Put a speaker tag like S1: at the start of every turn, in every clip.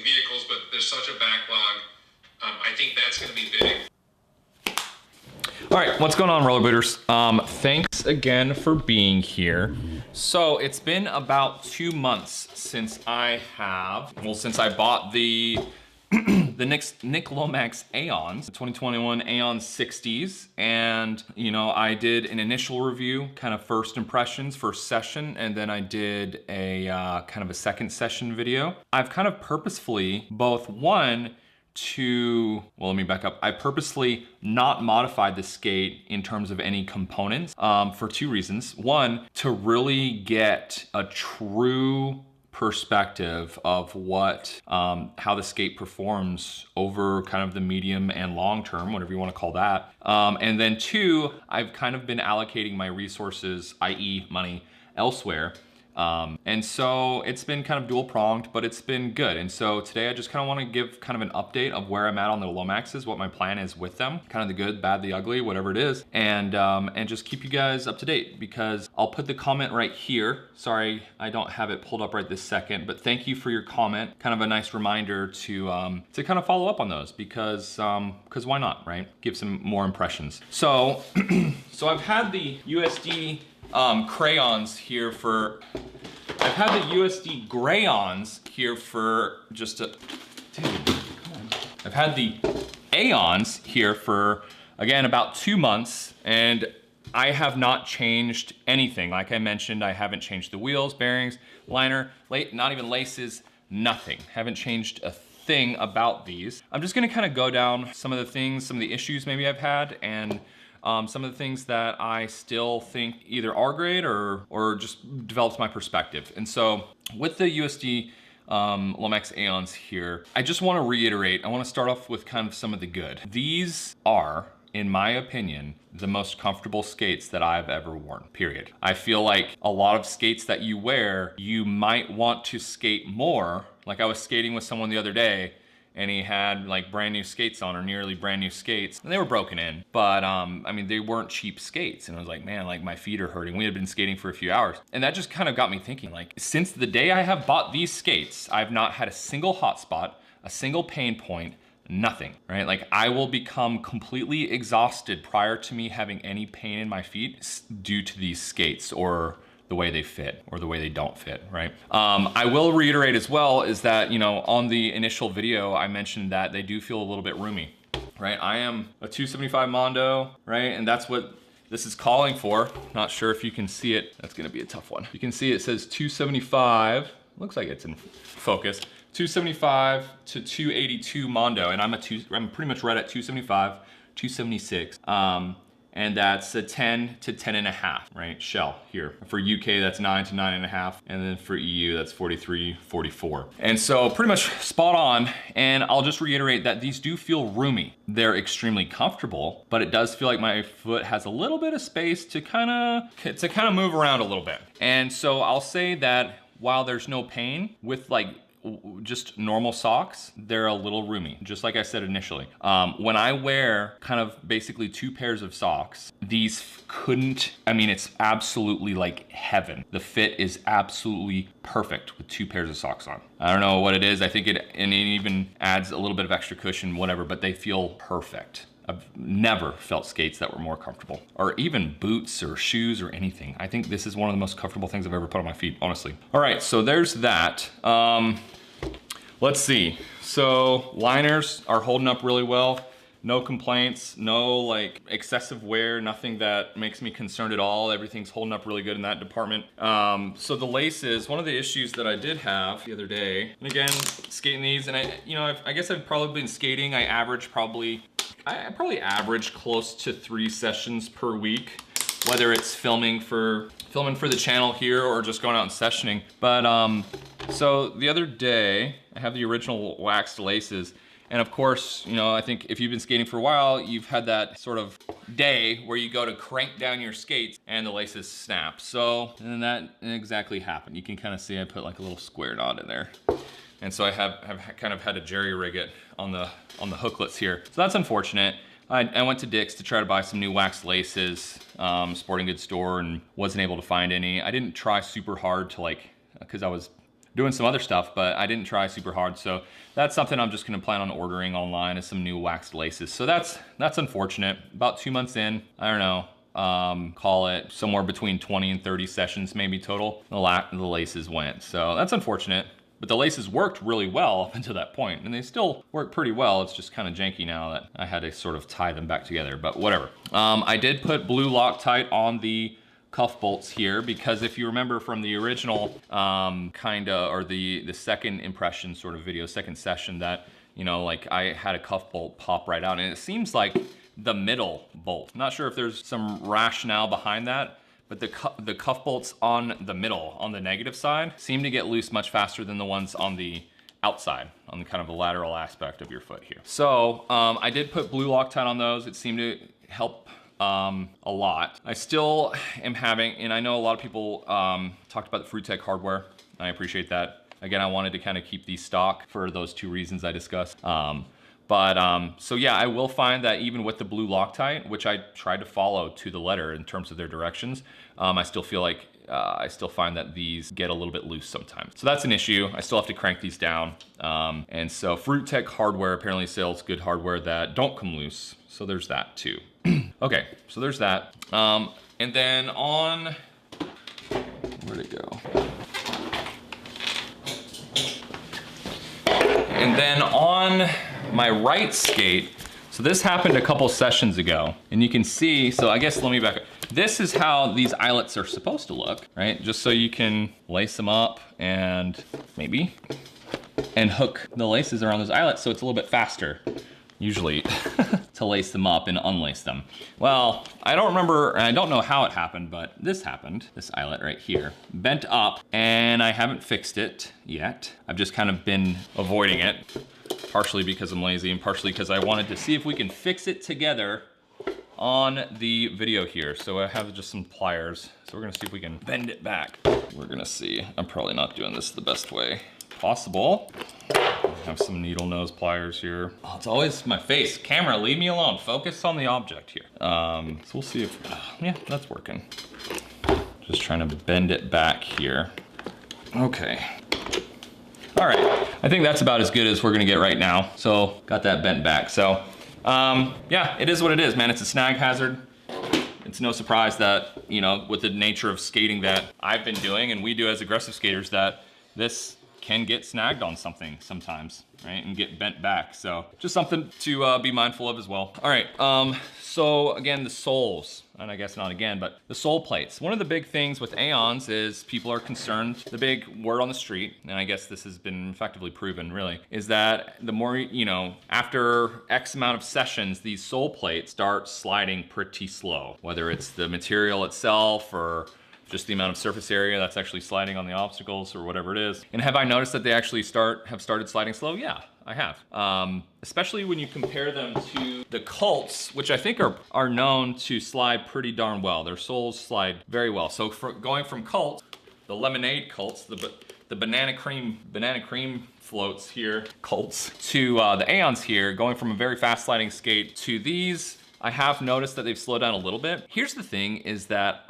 S1: vehicles, but there's such a backlog. I think that's going to be big.
S2: All right, what's going on, roller booters? Thanks again for being here. So it's been about 2 months since I bought the Nick Lomax Aeons, the 2021 Aeon 60s. And, you know, I did an initial review, kind of first impressions, first session, and then I did a kind of a second session video. I've kind of purposefully let me back up. I purposely not modified the skate in terms of any components for 2 reasons. One, to really get a true perspective of what, how the skate performs over kind of the medium and long term, whatever you want to call that. And then 2, I've kind of been allocating my resources, i.e. money, elsewhere. And so it's been kind of dual pronged, but it's been good. And so today I just kind of want to give kind of an update of where I'm at on the Lomaxes, what my plan is with them, kind of the good, bad, the ugly, whatever it is, and just keep you guys up to date, because I'll put the comment right here. Sorry, I don't have it pulled up right this second, but thank you for your comment. Kind of a nice reminder to kind of follow up on those, because why not, right? Give some more impressions. So, so I've had the USD crayons here for, I've had the USD crayons here for just a, dude, come on. I've had the Aeons here for, again, about 2 months, and I have not changed anything. Like I mentioned, I haven't changed the wheels, bearings, liner, not even laces, nothing. Haven't changed a thing about these. I'm just gonna kind of go down some of the things, some of the issues maybe I've had, and some of the things that I still think either are great or just develops my perspective. And so with the USD Lomax Aeons here, I just want to reiterate, I want to start off with kind of some of the good. These are, in my opinion, the most comfortable skates that I've ever worn, period. I feel like a lot of skates that you wear, you might want to skate more. Like I was skating with someone the other day, and he had like brand new skates on, or nearly brand new skates, and they were broken in, but I mean, they weren't cheap skates. And I was like, man, like my feet are hurting. We had been skating for a few hours. And that just kind of got me thinking, like, since the day I have bought these skates, I've not had a single hot spot, a single pain point, nothing, right? Like I will become completely exhausted prior to me having any pain in my feet due to these skates, or the way they fit or the way they don't fit, right? I will reiterate as well is that, you know, on the initial video, I mentioned that they do feel a little bit roomy, right? I am a 275 Mondo, right? And that's what this is calling for. Not sure if you can see it. That's gonna be a tough one. You can see it says 275. Looks like it's in focus. 275 to 282 Mondo, and I'm pretty much right at 275, 276. And that's a 10 to 10.5, right? Shell here. For UK, that's 9 to 9.5. And then for EU, that's 43, 44. And so pretty much spot on. And I'll just reiterate that these do feel roomy. They're extremely comfortable, but it does feel like my foot has a little bit of space to kind of move around a little bit. And so I'll say that while there's no pain with like just normal socks, they're a little roomy, just like I said initially. When I wear kind of basically 2 pairs of socks, these I mean, it's absolutely like heaven. The fit is absolutely perfect with 2 pairs of socks on. I don't know what it is. I think it even adds a little bit of extra cushion, whatever, but they feel perfect. I've never felt skates that were more comfortable, or even boots or shoes or anything. I think this is one of the most comfortable things I've ever put on my feet, honestly. All right, so there's that. Let's see. So liners are holding up really well. No complaints, no like excessive wear, nothing that makes me concerned at all. Everything's holding up really good in that department. So the laces, one of the issues that I did have the other day, and again, skating these, and I guess I've probably been skating, I probably average close to 3 sessions per week, whether it's filming for the channel here or just going out and sessioning. But so the other day, I have the original waxed laces. And of course, you know, I think if you've been skating for a while, you've had that sort of day where you go to crank down your skates and the laces snap. So, and that exactly happened. You can kind of see I put like a little square knot in there. And so I have kind of had to jerry rig it on the hooklets here. So that's unfortunate. I went to Dick's to try to buy some new wax laces, sporting goods store, and wasn't able to find any. I didn't try super hard to like, cause I was doing some other stuff, but I didn't try super hard. So that's something I'm just gonna plan on ordering online, is some new waxed laces. So that's unfortunate. About 2 months in, I don't know, call it somewhere between 20 and 30 sessions maybe total, the laces went. So that's unfortunate. But the laces worked really well up until that point, and they still work pretty well. It's just kind of janky now that I had to sort of tie them back together, but whatever. I did put blue Loctite on the cuff bolts here, because if you remember from the original or the second impression sort of video, second session, that, you know, like I had a cuff bolt pop right out, and it seems like the middle bolt. I'm not sure if there's some rationale behind that, but the cuff bolts on the middle, on the negative side, seem to get loose much faster than the ones on the outside, on the kind of the lateral aspect of your foot here. So I did put blue Loctite on those. It seemed to help a lot. I still am having, and I know a lot of people talked about the Fruit Tech hardware. I appreciate that. Again, I wanted to kind of keep these stock for those two reasons I discussed. So yeah, I will find that even with the blue Loctite, which I tried to follow to the letter in terms of their directions, I still feel like I still find that these get a little bit loose sometimes. So that's an issue. I still have to crank these down. And so Fruit Tech hardware apparently sells good hardware that don't come loose. So there's that too. Okay, so there's that. And then on, where'd it go? And then on my right skate, so this happened a couple sessions ago, and you can see, so I guess let me back up. This is how these eyelets are supposed to look, right? Just so you can lace them up and hook the laces around those eyelets so it's a little bit faster, usually, to lace them up and unlace them. Well, I don't remember, and I don't know how it happened, but this happened, this eyelet right here, bent up, and I haven't fixed it yet. I've just kind of been avoiding it, partially because I'm lazy and partially because I wanted to see if we can fix it together on the video here. So I have just some pliers. So we're gonna see if we can bend it back. We're gonna see. I'm probably not doing this the best way possible. Have some needle nose pliers here. Oh, it's always my face. Camera, leave me alone. Focus on the object here. So we'll see if, yeah, that's working. Just trying to bend it back here. Okay. All right, I think that's about as good as we're gonna get right now. So got that bent back. So yeah, it is what it is, man. It's a snag hazard. It's no surprise that, you know, with the nature of skating that I've been doing and we do as aggressive skaters, that this can get snagged on something sometimes, right? And get bent back. So just something to be mindful of as well. All right, so again, the soles, and I guess not again, but the sole plates. One of the big things with Aeons is people are concerned, the big word on the street, and I guess this has been effectively proven really, is that the more, you know, after X amount of sessions, these sole plates start sliding pretty slow, whether it's the material itself or just the amount of surface area that's actually sliding on the obstacles or whatever it is. And have I noticed that they actually have started sliding slow? Yeah, I have. Especially when you compare them to the Colts, which I think are known to slide pretty darn well. Their soles slide very well. So going from Colts, the lemonade Colts, the banana cream floats here, Colts, to the Aeons here, going from a very fast sliding skate to these, I have noticed that they've slowed down a little bit. Here's the thing is that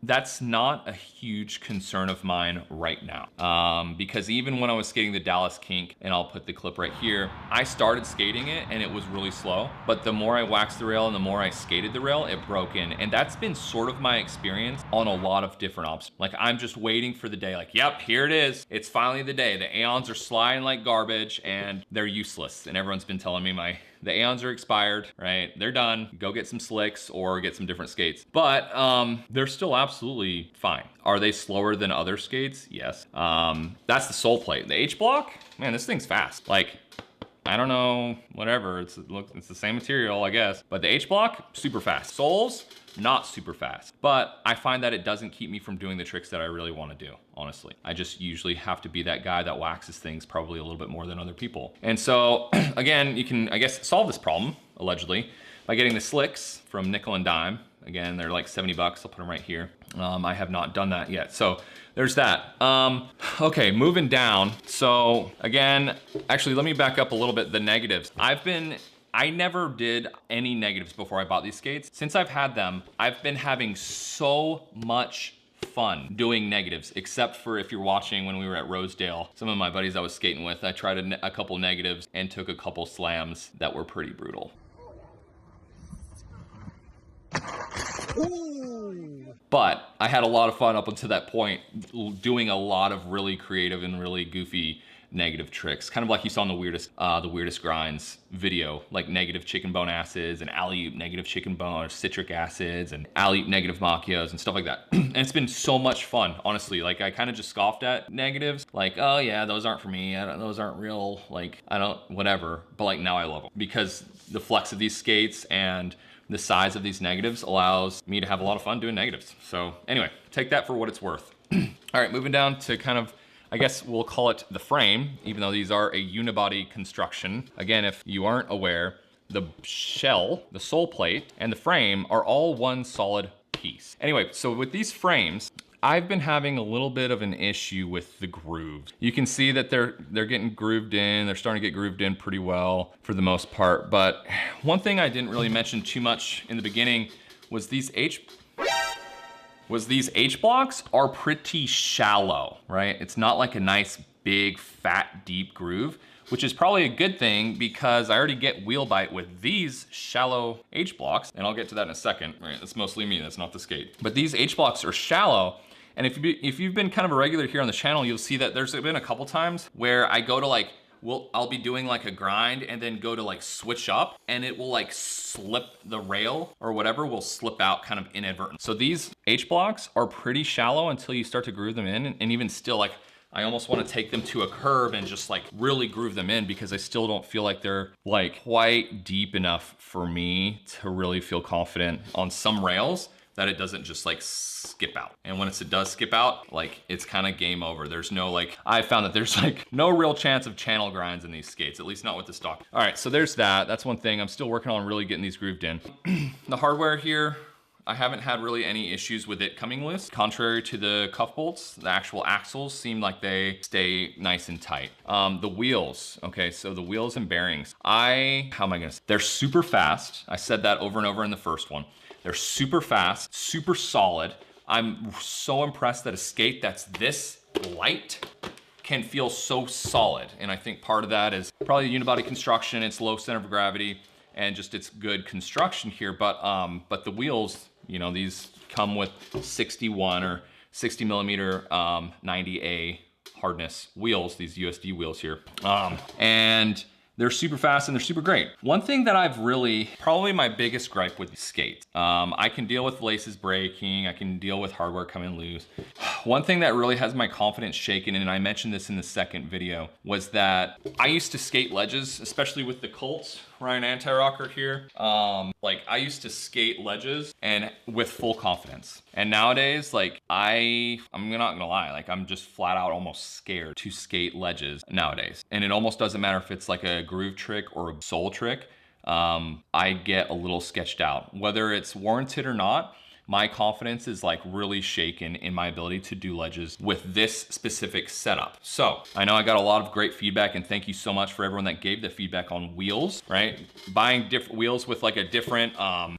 S2: that's not a huge concern of mine right now. Because even when I was skating the Dallas Kink, and I'll put the clip right here, I started skating it and it was really slow. But the more I waxed the rail and the more I skated the rail, it broke in. And that's been sort of my experience on a lot of different obstacles. Like I'm just waiting for the day, like, yep, here it is. It's finally the day. The Aeons are sliding like garbage and they're useless. And everyone's been telling me the Aeons are expired, right? They're done. Go get some slicks or get some different skates. But they're still absolutely fine. Are they slower than other skates? Yes. That's the sole plate. The H block, man, this thing's fast. Like, I don't know, whatever. It's the same material, I guess. But the H block, super fast. Soles, not super fast. But I find that it doesn't keep me from doing the tricks that I really want to do, honestly. I just usually have to be that guy that waxes things probably a little bit more than other people. And so, again, you can, I guess, solve this problem, allegedly, by getting the slicks from nickel and dime. Again, they're like 70 bucks. I'll put them right here. I have not done that yet. So there's that. Okay, moving down. So again, actually, let me back up a little bit. The negatives. I never did any negatives before I bought these skates. Since I've had them, I've been having so much fun doing negatives, except for if you're watching when we were at Rosedale. Some of my buddies I was skating with, I tried a couple negatives and took a couple slams that were pretty brutal. But I had a lot of fun up until that point, doing a lot of really creative and really goofy negative tricks, kind of like you saw in the weirdest grinds video, like negative chicken bone acids and alley-oop negative chicken bone or citric acids and alley-oop negative macchios and stuff like that. And it's been so much fun, honestly. Like I kind of just scoffed at negatives, like, oh yeah, those aren't for me. Those aren't real. Like I don't, whatever. But like now I love them because the flex of these skates and the size of these negatives allows me to have a lot of fun doing negatives. So anyway, take that for what it's worth. All right, moving down to kind of, I guess we'll call it the frame, even though these are a unibody construction. Again, if you aren't aware, the shell, the sole plate, and the frame are all one solid piece. Anyway, so with these frames, I've been having a little bit of an issue with the grooves. You can see that they're getting grooved in. They're starting to get grooved in pretty well for the most part. But one thing I didn't really mention too much in the beginning was these H blocks are pretty shallow, right? It's not like a nice, big, fat, deep groove, which is probably a good thing because I already get wheel bite with these shallow H blocks, and I'll get to that in a second. Right, that's mostly me, that's not the skate. But these H blocks are shallow, and if you've been kind of a regular here on the channel, you'll see that there's been a couple times where I go to like, I'll be doing like a grind and then go to like switch up and it will like slip, the rail or whatever will slip out kind of inadvertent. So these H blocks are pretty shallow until you start to groove them in, and even still, like I almost want to take them to a curve and just like really groove them in because I still don't feel like they're like quite deep enough for me to really feel confident on some rails that it doesn't just like skip out. And once it does skip out, like it's kind of game over. There's no like, I found that there's like no real chance of channel grinds in these skates, at least not with the stock. All right, so there's that. That's one thing. I'm still working on really getting these grooved in. The hardware here, I haven't had really any issues with it coming loose. Contrary to the cuff bolts, the actual axles seem like they stay nice and tight. The wheels, okay, so the wheels and bearings. They're super fast. I said that over and over in the first one. They're super fast, super solid. I'm so impressed that a skate that's this light can feel so solid. And I think part of that is probably unibody construction, it's low center of gravity, and just its good construction here. But the wheels, you know, these come with 61 or 60 millimeter 90A hardness wheels, these USD wheels here. And they're super fast and they're super great. One thing that I've really, probably my biggest gripe with these skates, I can deal with laces breaking, I can deal with hardware coming loose. One thing that really has my confidence shaken, and I mentioned this in the second video, was that I used to skate ledges, especially with the Colts, Ryan Anti-Rocker here. Like I used to skate ledges and with full confidence. And nowadays, like I'm not gonna lie, like I'm just flat out almost scared to skate ledges nowadays. And it almost doesn't matter if it's like a groove trick or a sole trick. I get a little sketched out. Whether it's warranted or not, my confidence is like really shaken in my ability to do ledges with this specific setup. So I know I got a lot of great feedback, and thank you so much for everyone that gave the feedback on wheels, right? Buying different wheels with like a different, I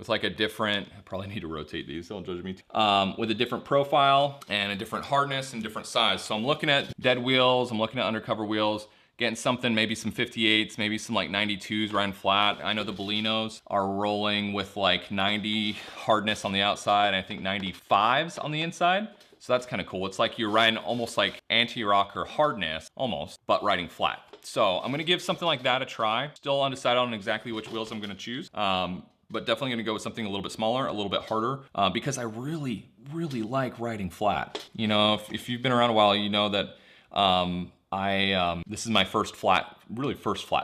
S2: probably need to rotate these, don't judge me. With a different profile and a different hardness and different size. So I'm looking at dead wheels, I'm looking at undercover wheels, getting something, maybe some 58s, maybe some like 92s riding flat. I know the Bolinos are rolling with like 90 hardness on the outside, and I think 95s on the inside. So that's kind of cool. It's like you're riding almost like anti-rocker hardness, almost, but riding flat. So I'm gonna give something like that a try. Still undecided on exactly which wheels I'm gonna choose. But definitely gonna go with something a little bit smaller, a little bit harder, because I really, really like riding flat. You know, if you've been around a while, you know that this is my first flat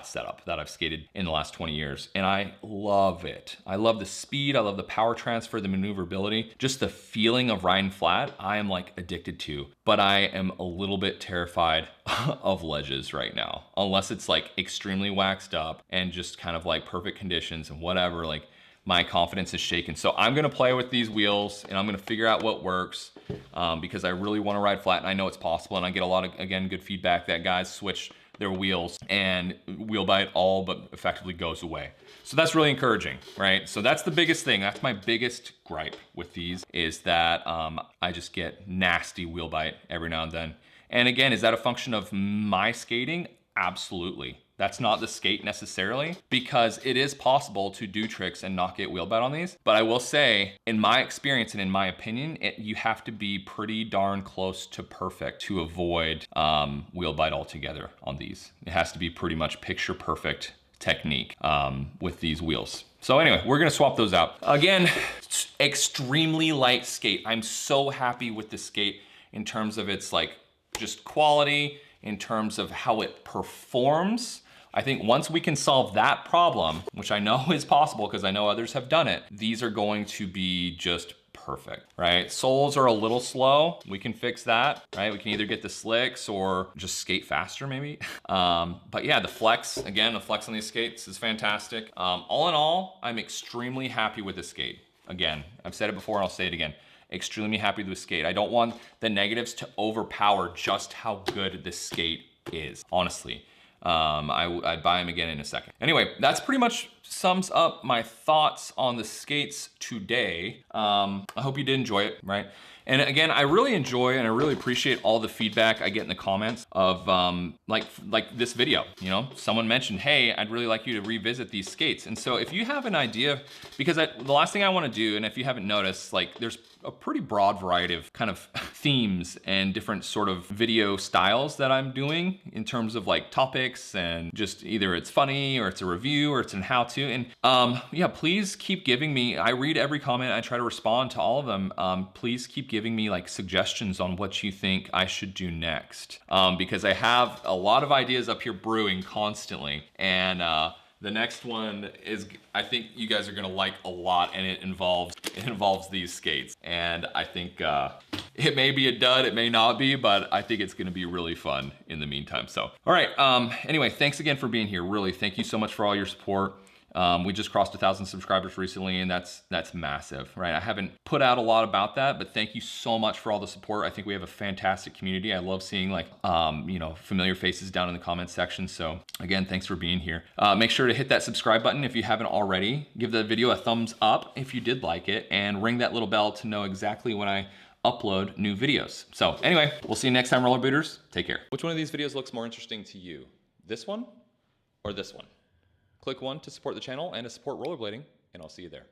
S2: setup that I've skated in the last 20 years, and I love it. I love the speed, I love the power transfer, the maneuverability, just the feeling of riding flat, I am like addicted to. But I am a little bit terrified of ledges right now, unless it's like extremely waxed up and just kind of like perfect conditions and whatever, like my confidence is shaken. So I'm gonna play with these wheels and I'm gonna figure out what works, because I really wanna ride flat and I know it's possible, and I get a lot of, again, good feedback that guys switch their wheels, and wheel bite all but effectively goes away. So that's really encouraging, right? So that's the biggest thing. That's my biggest gripe with these, is that I just get nasty wheel bite every now and then. And again, is that a function of my skating? Absolutely. That's not the skate necessarily, because it is possible to do tricks and not get wheel bite on these. But I will say, in my experience and in my opinion, you have to be pretty darn close to perfect to avoid wheel bite altogether on these. It has to be pretty much picture perfect technique with these wheels. So anyway, we're gonna swap those out. Again, extremely light skate. I'm so happy with the skate in terms of its like just quality, in terms of how it performs. I think once we can solve that problem, which I know is possible because I know others have done it, these are going to be just perfect, right? Soles are a little slow. We can fix that, right? We can either get the slicks or just skate faster maybe. But yeah, the flex, again, the flex on these skates is fantastic. All in all, I'm extremely happy with this skate. Again, I've said it before and I'll say it again. Extremely happy with the skate. I don't want the negatives to overpower just how good this skate is, honestly. I'd buy them again in a second. Anyway, that's pretty much sums up my thoughts on the skates today. I hope you did enjoy it, right? And again, I really enjoy and I really appreciate all the feedback I get in the comments of like this video. You know, someone mentioned, hey, I'd really like you to revisit these skates. And so if you have an idea, because the last thing I want to do, and if you haven't noticed, like there's a pretty broad variety of kind of themes and different sort of video styles that I'm doing in terms of like topics, and just either it's funny or it's a review or it's an how-to. And yeah, please keep giving me, I read every comment, I try to respond to all of them. Please keep giving me like suggestions on what you think I should do next. Because I have a lot of ideas up here brewing constantly. And the next one is, I think you guys are gonna like a lot, and it involves these skates. And I think it may be a dud, it may not be, but I think it's gonna be really fun in the meantime. So, all right, anyway, thanks again for being here. Really, thank you so much for all your support. We just crossed 1,000 subscribers recently, and that's massive, right? I haven't put out a lot about that, but thank you so much for all the support. I think we have a fantastic community. I love seeing like, you know, familiar faces down in the comments section. So again, thanks for being here. Make sure to hit that subscribe button if you haven't already. Give the video a thumbs up if you did like it, and ring that little bell to know exactly when I upload new videos. So anyway, we'll see you next time, rollerbooters. Take care. Which one of these videos looks more interesting to you? This one or this one? Click one to support the channel and to support rollerblading, and I'll see you there.